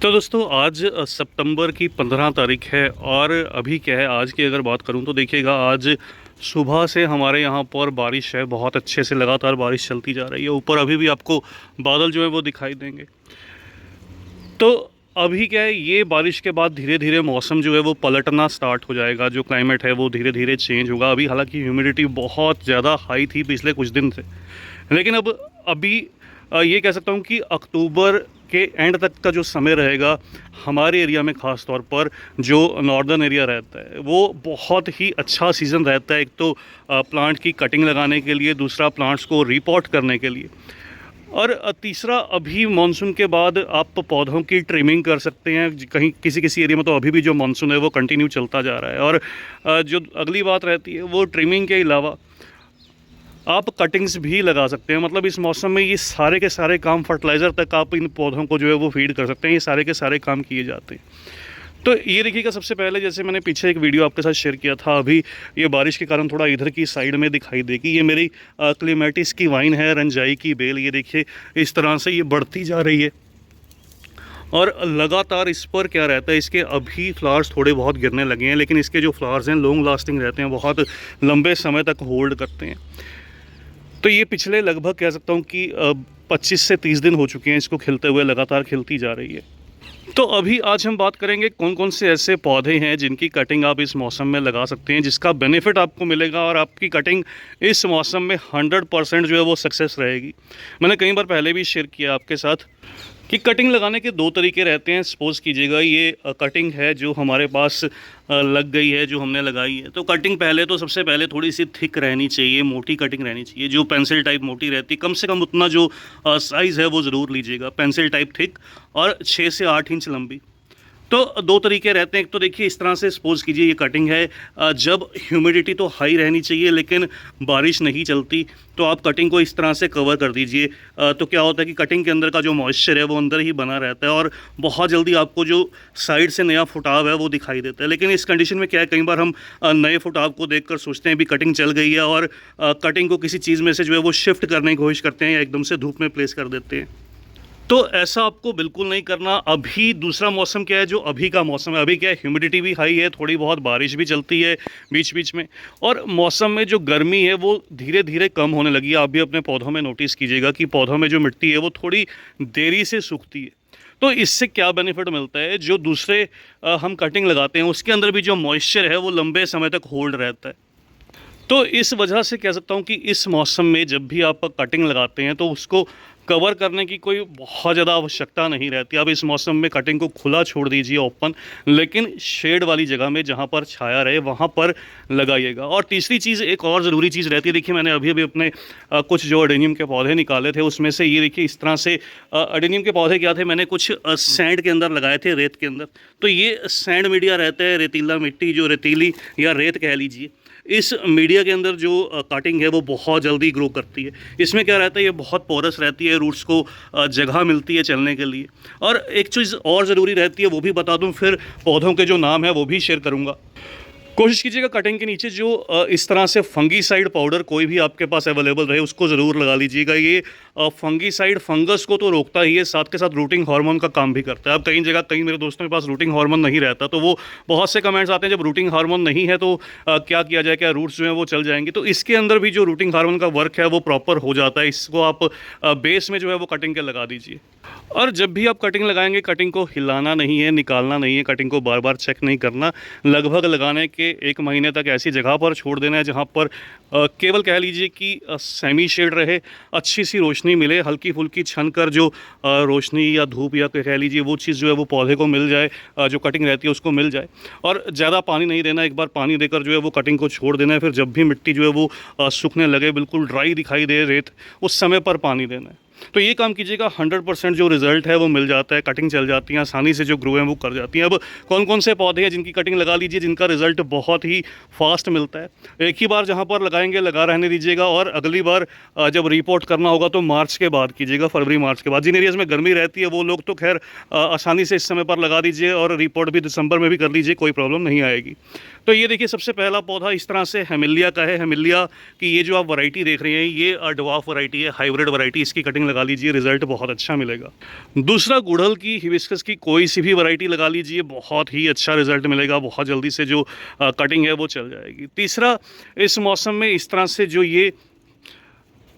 तो दोस्तों आज सितंबर की 15 तारीख है और अभी क्या है, आज की अगर बात करूं तो देखिएगा, आज सुबह से हमारे यहाँ पर बारिश है, बहुत अच्छे से लगातार बारिश चलती जा रही है। ऊपर अभी भी आपको बादल जो है वो दिखाई देंगे। तो अभी क्या है, ये बारिश के बाद धीरे धीरे मौसम जो है वो पलटना स्टार्ट हो जाएगा। जो क्लाइमेट है वो धीरे धीरे चेंज होगा। अभी हालांकि ह्यूमिडिटी बहुत ज़्यादा हाई थी पिछले कुछ दिन से, लेकिन अब अभी ये कह सकता हूँ कि अक्टूबर के एंड तक का जो समय रहेगा हमारे एरिया में, ख़ास तौर पर जो नॉर्दर्न एरिया रहता है, वो बहुत ही अच्छा सीज़न रहता है। एक तो प्लांट की कटिंग लगाने के लिए, दूसरा प्लांट्स को रिपोर्ट करने के लिए, और तीसरा अभी मानसून के बाद आप पौधों की ट्रिमिंग कर सकते हैं। कहीं किसी किसी एरिया में तो अभी भी जो मानसून है वो कंटिन्यू चलता जा रहा है। और जो अगली बात रहती है वो ट्रिमिंग के अलावा आप कटिंग्स भी लगा सकते हैं। मतलब इस मौसम में ये सारे के सारे काम, फर्टिलाइज़र तक आप इन पौधों को जो है वो फीड कर सकते हैं। ये सारे के सारे काम किए जाते हैं। तो ये देखिएगा, सबसे पहले जैसे मैंने पीछे एक वीडियो आपके साथ शेयर किया था, अभी ये बारिश के कारण थोड़ा इधर की साइड में दिखाई देगी। ये मेरी क्लेमेटिस की वाइन है, रंजाई की बेल। ये देखिए इस तरह से ये बढ़ती जा रही है और लगातार इस पर क्या रहता है, इसके अभी फ्लावर्स थोड़े बहुत गिरने लगे हैं, लेकिन इसके जो फ्लावर्स हैं लॉन्ग लास्टिंग रहते हैं, बहुत लंबे समय तक होल्ड करते हैं। तो ये पिछले लगभग कह सकता हूँ कि 25 से 30 दिन हो चुके हैं इसको खिलते हुए, लगातार खिलती जा रही है। तो अभी आज हम बात करेंगे कौन कौन से ऐसे पौधे हैं जिनकी कटिंग आप इस मौसम में लगा सकते हैं, जिसका बेनिफिट आपको मिलेगा और आपकी कटिंग इस मौसम में 100% जो है वो सक्सेस रहेगी। मैंने कई बार पहले भी शेयर किया आपके साथ कि कटिंग लगाने के दो तरीके रहते हैं। सपोज़ कीजिएगा ये कटिंग है जो हमारे पास लग गई है, जो हमने लगाई है, तो कटिंग पहले तो सबसे पहले थोड़ी सी थिक रहनी चाहिए, मोटी कटिंग रहनी चाहिए। जो पेंसिल टाइप मोटी रहती है, कम से कम उतना जो साइज़ है वो ज़रूर लीजिएगा। पेंसिल टाइप थिक और 6 से 8 इंच लंबी। तो दो तरीके रहते हैं। एक तो देखिए इस तरह से सपोज़ कीजिए ये कटिंग है, जब ह्यूमिडिटी तो हाई रहनी चाहिए लेकिन बारिश नहीं चलती, तो आप कटिंग को इस तरह से कवर कर दीजिए। तो क्या होता है कि कटिंग के अंदर का जो मॉइस्चर है वो अंदर ही बना रहता है और बहुत जल्दी आपको जो साइड से नया फुटाव है वो दिखाई देता है। लेकिन इस कंडीशन में क्या है, कई बार हम नए फुटाव को देखकर सोचते हैं भी कटिंग चल गई है और कटिंग को किसी चीज़ में से जो है वो शिफ्ट करने की कोशिश करते हैं या एकदम से धूप में प्लेस कर देते हैं। तो ऐसा आपको बिल्कुल नहीं करना। अभी दूसरा मौसम क्या है, जो अभी का मौसम है, अभी क्या है, ह्यूमिडिटी भी हाई है, थोड़ी बहुत बारिश भी चलती है बीच बीच में, और मौसम में जो गर्मी है वो धीरे धीरे कम होने लगी है। आप भी अपने पौधों में नोटिस कीजिएगा कि पौधों में जो मिट्टी है वो थोड़ी देरी से सूखती है। तो इससे क्या बेनिफिट मिलता है, जो दूसरे हम कटिंग लगाते हैं उसके अंदर भी जो मॉइस्चर है वो लंबे समय तक होल्ड रहता है। तो इस वजह से कह सकता हूँ कि इस मौसम में जब भी आप कटिंग लगाते हैं तो उसको कवर करने की कोई बहुत ज़्यादा आवश्यकता नहीं रहती। आप इस मौसम में कटिंग को खुला छोड़ दीजिए, ओपन, लेकिन शेड वाली जगह में जहाँ पर छाया रहे वहाँ पर लगाइएगा। और तीसरी चीज़, एक और ज़रूरी चीज़ रहती है। देखिए मैंने अभी अभी अपने कुछ जो अडेनियम के पौधे निकाले थे, उसमें से ये देखिए इस तरह से अडेनियम के पौधे क्या थे, मैंने कुछ सैंड के अंदर लगाए थे, रेत के अंदर। तो ये सैंड मीडिया रहता है, रेतीला मिट्टी, जो रेतीली या रेत कह लीजिए, इस मीडिया के अंदर जो कटिंग है वो बहुत जल्दी ग्रो करती है। इसमें क्या रहता है, ये बहुत पोरस रहती है, रूट्स को जगह मिलती है चलने के लिए। और एक चीज़ और ज़रूरी रहती है, वो भी बता दूं, फिर पौधों के जो नाम है वो भी शेयर करूंगा। कोशिश कीजिएगा कटिंग के नीचे जो इस तरह से फंगीसाइड पाउडर कोई भी आपके पास अवेलेबल रहे उसको ज़रूर लगा लीजिएगा। ये फंगीसाइड फंगस को तो रोकता ही है, साथ के साथ रूटिंग हार्मोन का काम भी करता है। अब कई जगह कई मेरे दोस्तों के पास रूटिंग हार्मोन नहीं रहता, तो वो बहुत से कमेंट्स आते हैं जब रूटिंग हार्मोन नहीं है तो क्या किया जाए, क्या रूट्स जो हैं वो चल जाएंगे। तो इसके अंदर भी जो रूटिंग हार्मोन का वर्क है वो प्रॉपर हो जाता है। इसको आप बेस में जो है वो कटिंग के लगा दीजिए। और जब भी आप कटिंग लगाएंगे, कटिंग को हिलाना नहीं है, निकालना नहीं है, कटिंग को बार बार चेक नहीं करना। लगभग लगाने के 1 महीने तक ऐसी जगह पर छोड़ देना है जहाँ पर केवल कह लीजिए कि सेमी शेड रहे, अच्छी सी रोशनी मिले, हल्की फुल्की छन कर जो रोशनी या धूप या कह लीजिए वो चीज़ जो है वो पौधे को मिल जाए, जो कटिंग रहती है उसको मिल जाए। और ज़्यादा पानी नहीं देना, एक बार पानी देकर जो है वो कटिंग को छोड़ देना है। फिर जब भी मिट्टी जो है वो सूखने लगे, बिल्कुल ड्राई दिखाई दे रेत, उस समय पर पानी देना है। तो ये काम कीजिएगा, 100% जो रिज़ल्ट है वो मिल जाता है। कटिंग चल जाती है, आसानी से जो ग्रो है वो कर जाती हैं। अब कौन कौन से पौधे हैं जिनकी कटिंग लगा लीजिए, जिनका रिज़ल्ट बहुत ही फास्ट मिलता है। एक ही बार जहाँ पर लगाएंगे लगा रहने दीजिएगा, और अगली बार जब रिपोर्ट करना होगा तो मार्च के बाद कीजिएगा, फरवरी मार्च के बाद। जिन एरियाज़ में गर्मी रहती है वो लोग तो खैर आसानी से इस समय पर लगा दीजिए, और रिपोर्ट भी दिसंबर में भी कर लीजिए, कोई प्रॉब्लम नहीं आएगी। तो ये देखिए सबसे पहला पौधा इस तरह से हेमिलिया का है। हेमिलिया की ये जो आप वैरायटी देख रहे हैं ये ड्वार्फ वैरायटी है, हाइब्रिड वैरायटी। इसकी कटिंग लगा लीजिए, रिजल्ट बहुत अच्छा मिलेगा। दूसरा गुड़हल की, हिबिस्कस की कोई सी भी वैरायटी लगा लीजिए, बहुत ही अच्छा रिजल्ट मिलेगा, बहुत जल्दी से जो कटिंग है वो चल जाएगी। तीसरा, इस मौसम में इस तरह से जो ये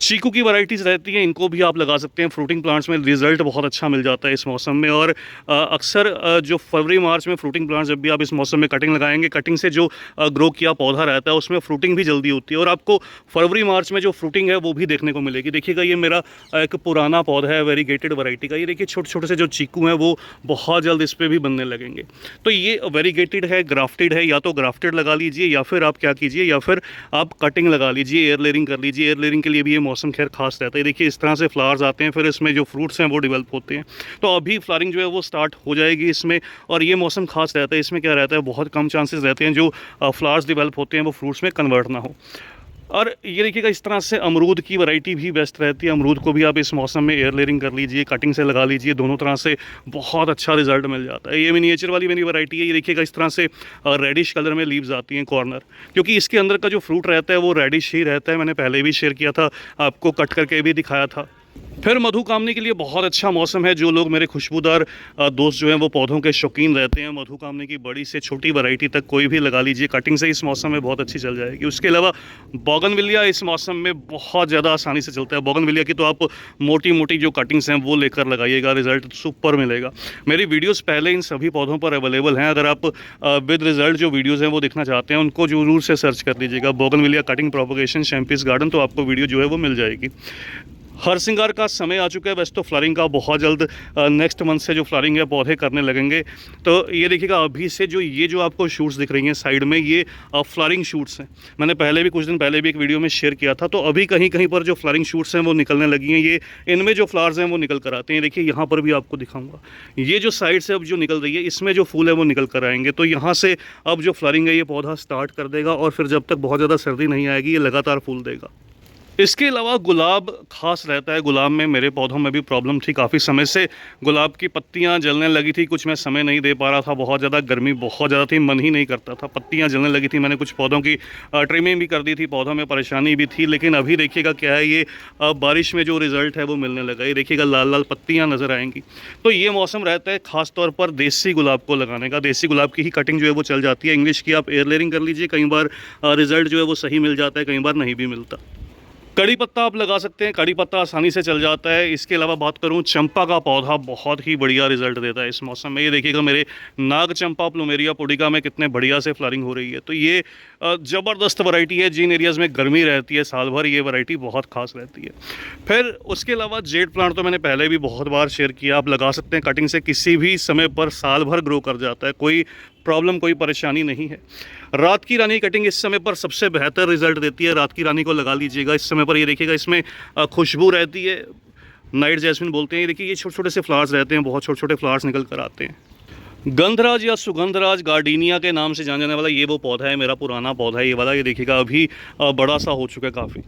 चीकू की वैरायटीज़ रहती हैं इनको भी आप लगा सकते हैं। फ्रूटिंग प्लांट्स में रिजल्ट बहुत अच्छा मिल जाता है इस मौसम में। और अक्सर जो फरवरी मार्च में फ्रूटिंग प्लांट्स जब भी आप इस मौसम में कटिंग लगाएंगे, कटिंग से जो ग्रो किया पौधा रहता है उसमें फ्रूटिंग भी जल्दी होती है और आपको फरवरी मार्च में जो फ्रूटिंग है वो भी देखने को मिलेगी। देखिएगा ये मेरा एक पुराना पौधा है वेरीगेटेड वैरायटी का। ये देखिए छोटे छोटे से जो चीकू हैं वो बहुत जल्द इस पर भी बनने लगेंगे। तो ये वेरीगेटेड है, ग्राफ्टेड है। या तो ग्राफ्टेड लगा लीजिए या फिर आप क्या कीजिए, या फिर आप कटिंग लगा लीजिए, एयर लेयरिंग कर लीजिए। एयर लेयरिंग के लिए भी ये मौसम खैर खास रहता है। देखिए इस तरह से फ्लावर्स आते हैं, फिर इसमें जो फ्रूट्स हैं वो डेवलप होते हैं। तो अभी फ्लावरिंग जो है वो स्टार्ट हो जाएगी इसमें। और ये मौसम खास रहता है, इसमें क्या रहता है, बहुत कम चांसेस रहते हैं जो फ्लावर्स डेवलप होते हैं वो फ्रूट्स में कन्वर्ट ना हो। और ये देखिएगा इस तरह से अमरूद की वैरायटी भी बेस्ट रहती है। अमरूद को भी आप इस मौसम में एयर लेयरिंग कर लीजिए, कटिंग से लगा लीजिए, दोनों तरह से बहुत अच्छा रिजल्ट मिल जाता है। ये मिनिएचर वाली मेरी वैरायटी है। ये देखिएगा इस तरह से रेडिश कलर में लीव्स आती हैं कॉर्नर, क्योंकि इसके अंदर का जो फ्रूट रहता है वो रेडिश ही रहता है। मैंने पहले भी शेयर किया था, आपको कट करके भी दिखाया था। फिर मधुकामनी के लिए बहुत अच्छा मौसम है। जो लोग मेरे खुशबूदार दोस्त जो हैं वो पौधों के शौकीन रहते हैं, मधुकामनी की बड़ी से छोटी वैरायटी तक कोई भी लगा लीजिए, कटिंग से इस मौसम में बहुत अच्छी चल जाएगी। उसके अलावा बोगनविलिया इस मौसम में बहुत ज़्यादा आसानी से चलता है। बोगनविलिया की तो आप मोटी मोटी जो कटिंग्स हैं वो लेकर लगाइएगा, रिजल्ट सुपर मिलेगा। मेरी वीडियोज़ पहले इन सभी पौधों पर अवेलेबल हैं। अगर आप विद रिजल्ट जो वीडियोज़ हैं वो देखना चाहते हैं उनको जरूर से सर्च कर लीजिएगा, बोगनविलिया कटिंग प्रोपगेशन शैम्पीस गार्डन, तो आपको वीडियो जो है वो मिल जाएगी। हर सिंगार का समय आ चुका है। वैसे तो फ्लावरिंग का बहुत जल्द नेक्स्ट मंथ से जो फ्लावरिंग है पौधे करने लगेंगे। तो ये देखिएगा अभी से जो ये जो आपको शूट्स दिख रही हैं साइड में, ये फ्लावरिंग शूट्स हैं। मैंने पहले भी कुछ दिन पहले भी एक वीडियो में शेयर किया था। तो अभी कहीं कहीं पर जो फ्लावरिंग शूट्स हैं वो निकलने लगी हैं। ये इनमें जो फ्लावर्स हैं वो निकल कर आते हैं। देखिए यहाँ पर भी आपको दिखाऊंगा, ये जो साइड से अब जो निकल रही है इसमें जो फूल है वो निकल कर आएंगे। तो यहाँ से अब जो फ्लावरिंग है ये पौधा स्टार्ट कर देगा और फिर जब तक बहुत ज़्यादा सर्दी नहीं आएगी ये लगातार फूल देगा। इसके अलावा गुलाब खास रहता है। गुलाब में मेरे पौधों में भी प्रॉब्लम थी काफ़ी समय से। गुलाब की पत्तियां जलने लगी थी, कुछ मैं समय नहीं दे पा रहा था, बहुत ज़्यादा गर्मी बहुत ज़्यादा थी, मन ही नहीं करता था, पत्तियां जलने लगी थी। मैंने कुछ पौधों की ट्रिमिंग भी कर दी थी, पौधों में परेशानी भी थी। लेकिन अभी देखिएगा क्या है, ये बारिश में जो रिज़ल्ट है वो मिलने लगा। ये देखिएगा लाल लाल पत्तियाँ नज़र आएंगी। तो ये मौसम रहता है ख़ास तौर पर देसी गुलाब को लगाने का। देसी गुलाब की ही कटिंग जो है वो चल जाती है। इंग्लिश की आप एयर लेयरिंग कर लीजिए, कई बार रिज़ल्ट जो है वो सही मिल जाता है, कई बार नहीं भी मिलता। कड़ी पत्ता आप लगा सकते हैं, कड़ी पत्ता आसानी से चल जाता है। इसके अलावा बात करूं, चंपा का पौधा बहुत ही बढ़िया रिजल्ट देता है इस मौसम में। ये देखिएगा मेरे नाग चंपा प्लूमेरिया पुडिका में कितने बढ़िया से फ्लावरिंग हो रही है। तो ये ज़बरदस्त वैरायटी है। जिन एरियाज़ में गर्मी रहती है साल भर, ये वैरायटी बहुत खास रहती है। फिर उसके अलावा जेड प्लांट तो मैंने पहले भी बहुत बार शेयर किया, आप लगा सकते हैं। कटिंग से किसी भी समय पर साल भर ग्रो कर जाता है, कोई प्रॉब्लम कोई परेशानी नहीं है। रात की रानी कटिंग इस समय पर सबसे बेहतर रिजल्ट देती है। रात की रानी को लगा लीजिएगा इस समय पर। ये देखिएगा इसमें खुशबू रहती है, नाइट जैस्मिन बोलते हैं। ये देखिए ये छोटे छोटे से फ्लावर्स रहते हैं, बहुत छोटे छोटे फ्लावर्स निकल कर आते हैं। गंधराज या सुगंधराज गार्डिनिया के नाम से जाना जाने वाला ये वो पौधा है, मेरा पुराना पौधा है ये वाला। ये देखिएगा अभी बड़ा सा हो चुका है काफ़ी।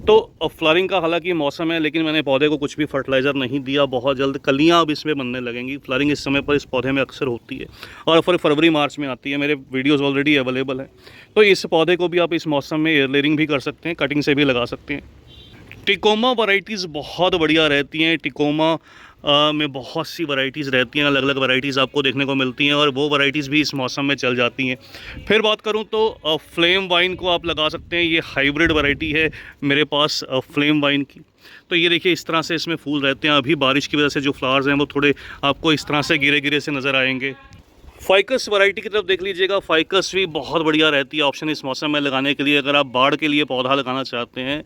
तो फ्लावरिंग का हालांकि मौसम है, लेकिन मैंने पौधे को कुछ भी फर्टिलाइज़र नहीं दिया। बहुत जल्द कलियां अब इसमें बनने लगेंगी। फ्लावरिंग इस समय पर इस पौधे में अक्सर होती है और फिर फरवरी मार्च में आती है। मेरे वीडियोज़ ऑलरेडी अवेलेबल है। तो इस पौधे को भी आप इस मौसम में एयर लेयरिंग भी कर सकते हैं, कटिंग से भी लगा सकते हैं। टिकोमा वैरायटीज़ बहुत बढ़िया रहती हैं। टिकोमा में बहुत सी वैरायटीज़ रहती हैं, अलग अलग वैरायटीज़ आपको देखने को मिलती हैं और वो वैरायटीज़ भी इस मौसम में चल जाती हैं। फिर बात करूं तो फ्लेम वाइन को आप लगा सकते हैं। ये हाइब्रिड वैरायटी है मेरे पास फ्लेम वाइन की। तो ये देखिए इस तरह से इसमें फूल रहते हैं। अभी बारिश की वजह से जो फ्लावर्स हैं वो थोड़े आपको इस तरह से गिरे गिरे से नज़र आएंगे। फाइकस वैरायटी की तरफ देख लीजिएगा, फाइकस भी बहुत बढ़िया रहती है ऑप्शन इस मौसम में लगाने के लिए। अगर आप बाढ़ के लिए पौधा लगाना चाहते हैं,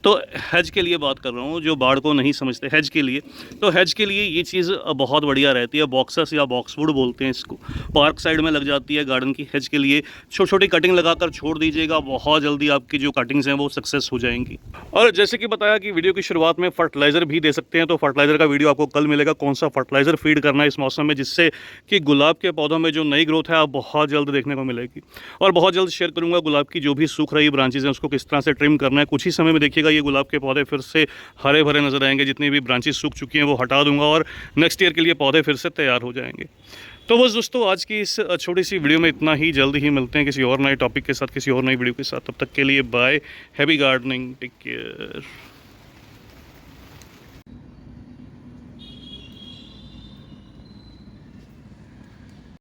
तो हेज के लिए बात कर रहा हूँ, जो बाढ़ को नहीं समझते, हेज के लिए, तो हेज के लिए ये चीज़ बहुत बढ़िया रहती है। बॉक्सस या बॉक्सवुड बोलते हैं इसको, पार्क साइड में लग जाती है गार्डन की। हेज के लिए छोटी छोटी कटिंग लगाकर छोड़ दीजिएगा, बहुत जल्दी आपकी जो कटिंग्स हैं वो सक्सेस हो जाएंगी। और जैसे कि बताया कि वीडियो की शुरुआत में फर्टिलाइज़र भी दे सकते हैं, तो फर्टिलाइज़र का वीडियो आपको कल मिलेगा, कौन सा फर्टिलाइज़र फीड करना है इस मौसम में, जिससे कि गुलाब के पौधों में जो नई ग्रोथ है आप बहुत जल्द देखने को मिलेगी। और बहुत जल्द शेयर करूँगा गुलाब की जो भी सूख रही ब्रांचेज हैं उसको किस तरह से ट्रिम करना है। कुछ ही समय में देखिएगा ये गुलाब के पौधे फिर से हरे भरे नजर आएंगे। जितनी भी ब्रांचेस सूख चुकी हैं वो हटा दूंगा और नेक्स्ट ईयर के लिए पौधे फिर से तैयार हो जाएंगे। तो बस दोस्तों आज की इस छोटी सी वीडियो में इतना ही। जल्द ही मिलते हैं किसी और नए टॉपिक के साथ, किसी और नई वीडियो के साथ। तब तक के लिए bye, happy gardening, take care.